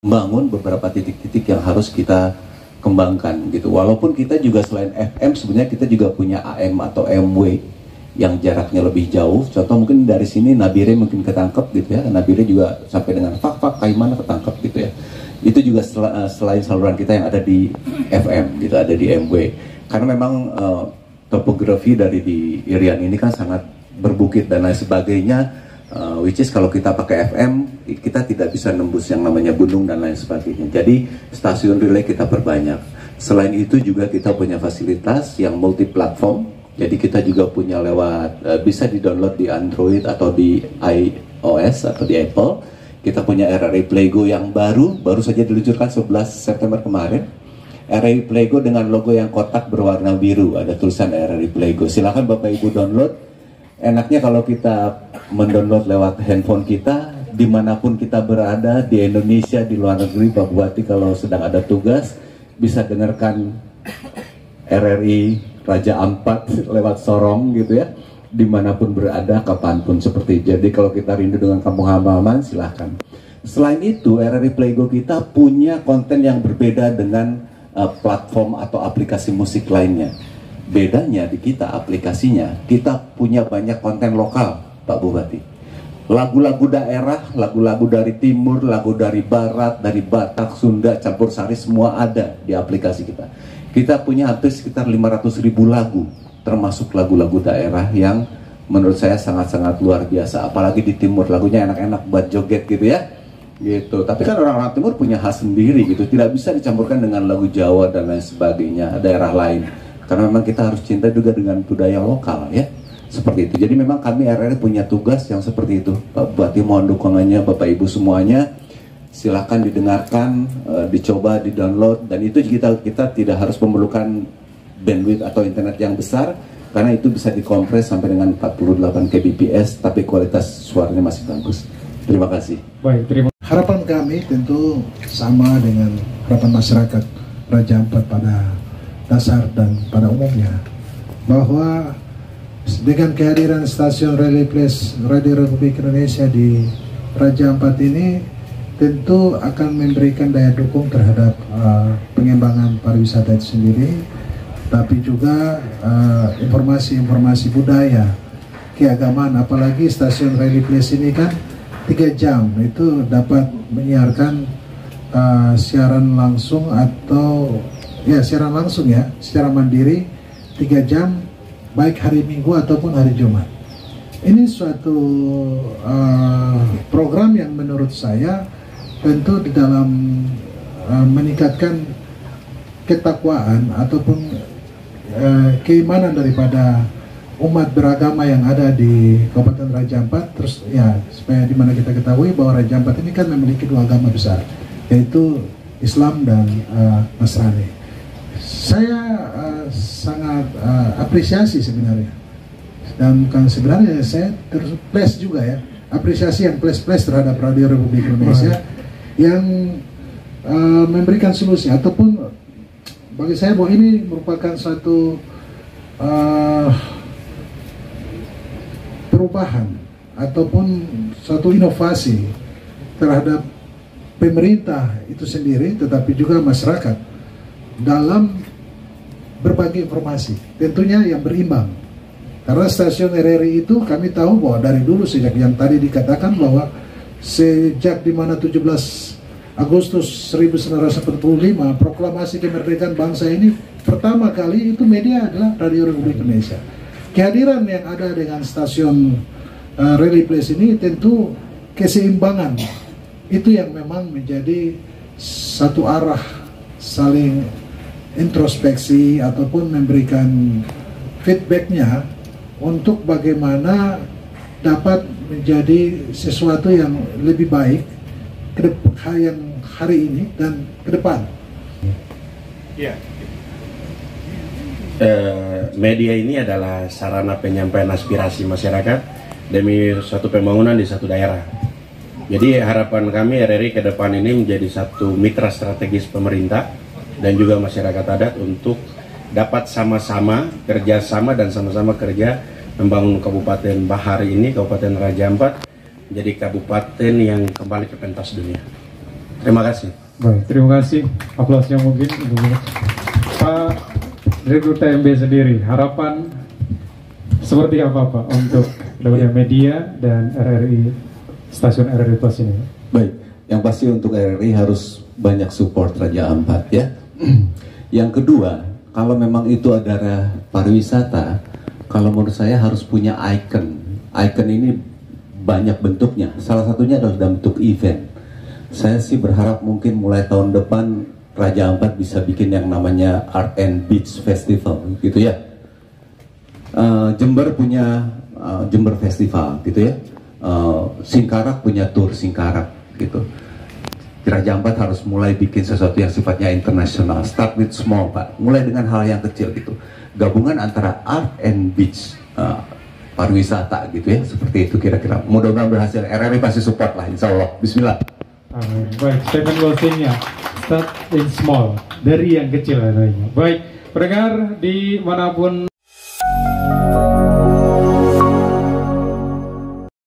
membangun beberapa titik-titik yang harus kita kembangkan gitu. Walaupun kita juga selain FM sebenarnya kita juga punya AM atau MW yang jaraknya lebih jauh. Contoh mungkin dari sini Nabire mungkin ketangkep gitu ya. Nabire juga sampai dengan Fak Kaimana ketangkep gitu ya. Itu juga selain saluran kita yang ada di FM gitu, ada di MW. Karena memang topografi dari di Irian ini kan sangat berbukit dan lain sebagainya. Which is kalau kita pakai FM kita tidak bisa nembus yang namanya gunung dan lain sebagainya. Jadi stasiun relay kita perbanyak. Selain itu juga kita punya fasilitas yang multi platform. Jadi kita juga punya lewat bisa di-download di Android atau di iOS atau di Apple. Kita punya RRI Playgo yang baru saja diluncurkan 11 September kemarin. RRI Playgo dengan logo yang kotak berwarna biru, ada tulisan RRI Playgo. Silakan Bapak Ibu download. Enaknya kalau kita mendownload lewat handphone kita, dimanapun kita berada, di Indonesia, di luar negeri, Pak Bupati kalau sedang ada tugas, bisa dengarkan RRI Raja Ampat lewat Sorong gitu ya, dimanapun berada, kapanpun seperti itu. Jadi kalau kita rindu dengan kampung halaman, silahkan. Selain itu, RRI Playgo kita punya konten yang berbeda dengan platform atau aplikasi musik lainnya. Bedanya di kita aplikasinya, kita punya banyak konten lokal, Pak Bupati. Lagu-lagu daerah, lagu-lagu dari timur, lagu dari barat, dari Batak, Sunda, campur sari, semua ada di aplikasi kita. Kita punya hampir sekitar 500.000 lagu, termasuk lagu-lagu daerah yang menurut saya sangat-sangat luar biasa. Apalagi di timur, lagunya enak-enak buat joget gitu ya. Gitu. Tapi kan orang-orang timur punya khas sendiri gitu, tidak bisa dicampurkan dengan lagu Jawa dan lain sebagainya, daerah lain. Karena memang kita harus cinta juga dengan budaya lokal ya, seperti itu. Jadi memang kami RRI punya tugas yang seperti itu. Pak Bupati mohon dukungannya, Bapak Ibu semuanya, silahkan didengarkan, dicoba, di-download, dan itu kita tidak harus memerlukan bandwidth atau internet yang besar, karena itu bisa dikompres sampai dengan 48 kbps, tapi kualitas suaranya masih bagus. Terima kasih. Baik, harapan kami tentu sama dengan harapan masyarakat Raja Ampat pada dasar dan pada umumnya, bahwa dengan kehadiran stasiun Relay Plus Radio Republik Indonesia di Raja Ampat ini tentu akan memberikan daya dukung terhadap pengembangan pariwisata itu sendiri, tapi juga informasi-informasi budaya, keagamaan. Apalagi stasiun Relay Plus ini kan 3 jam itu dapat menyiarkan siaran langsung atau ya siaran langsung ya, secara mandiri 3 jam, baik hari Minggu ataupun hari Jumat. Ini suatu program yang menurut saya tentu di dalam meningkatkan ketakwaan ataupun keimanan daripada umat beragama yang ada di Kabupaten Raja Ampat. Terus ya, supaya dimana kita ketahui bahwa Raja Ampat ini kan memiliki 2 agama besar, yaitu Islam dan Nasrani. Saya sangat apresiasi sebenarnya, dan bukan sebenarnya, saya terus plus juga ya, apresiasi yang plus terhadap Radio Republik Indonesia yang memberikan solusi, ataupun bagi saya bahwa ini merupakan suatu perubahan ataupun suatu inovasi terhadap pemerintah itu sendiri, tetapi juga masyarakat dalam berbagi informasi, tentunya yang berimbang. Karena stasiun RRI itu kami tahu bahwa dari dulu, sejak yang tadi dikatakan bahwa sejak dimana 17 Agustus 1945 proklamasi kemerdekaan bangsa ini, pertama kali itu media adalah Radio Republik Indonesia. Kehadiran yang ada dengan stasiun Relay Plus ini tentu keseimbangan itu yang memang menjadi satu arah saling introspeksi ataupun memberikan feedbacknya untuk bagaimana dapat menjadi sesuatu yang lebih baik yang hari ini dan ke depan. Ya. Media ini adalah sarana penyampaian aspirasi masyarakat demi suatu pembangunan di satu daerah. Jadi harapan kami RRI ke depan ini menjadi satu mitra strategis pemerintah dan juga masyarakat adat untuk dapat sama-sama kerjasama dan sama-sama kerja membangun Kabupaten Bahari ini, Kabupaten Raja Ampat, menjadi kabupaten yang kembali ke pentas dunia. Terima kasih. Baik, terima kasih. Aplausnya mungkin untuk Pak Direktur TMB sendiri. Harapan seperti apa Pak untuk media dan RRI, stasiun RRI Plus ini? Baik, yang pasti untuk RRI harus banyak support Raja Ampat ya. Yang kedua, kalau memang itu adalah pariwisata, kalau menurut saya harus punya icon. Icon ini banyak bentuknya. Salah satunya adalah dalam bentuk event. Saya sih berharap mungkin mulai tahun depan Raja Ampat bisa bikin yang namanya Art and Beach Festival, gitu ya. Jember punya Jember Festival, gitu ya. Singkarak punya tour Singkarak, gitu. Raja Ampat harus mulai bikin sesuatu yang sifatnya internasional. Start with small, Pak. Mulai dengan hal yang kecil, gitu. Gabungan antara art and beach, pariwisata, gitu ya. Seperti itu kira-kira. Mudah-mudahan berhasil. RRI pasti support lah, insya Allah. Bismillah. Amin. Baik, statement closingnya start in small, dari yang kecil adanya. Baik, pendengar dimanapun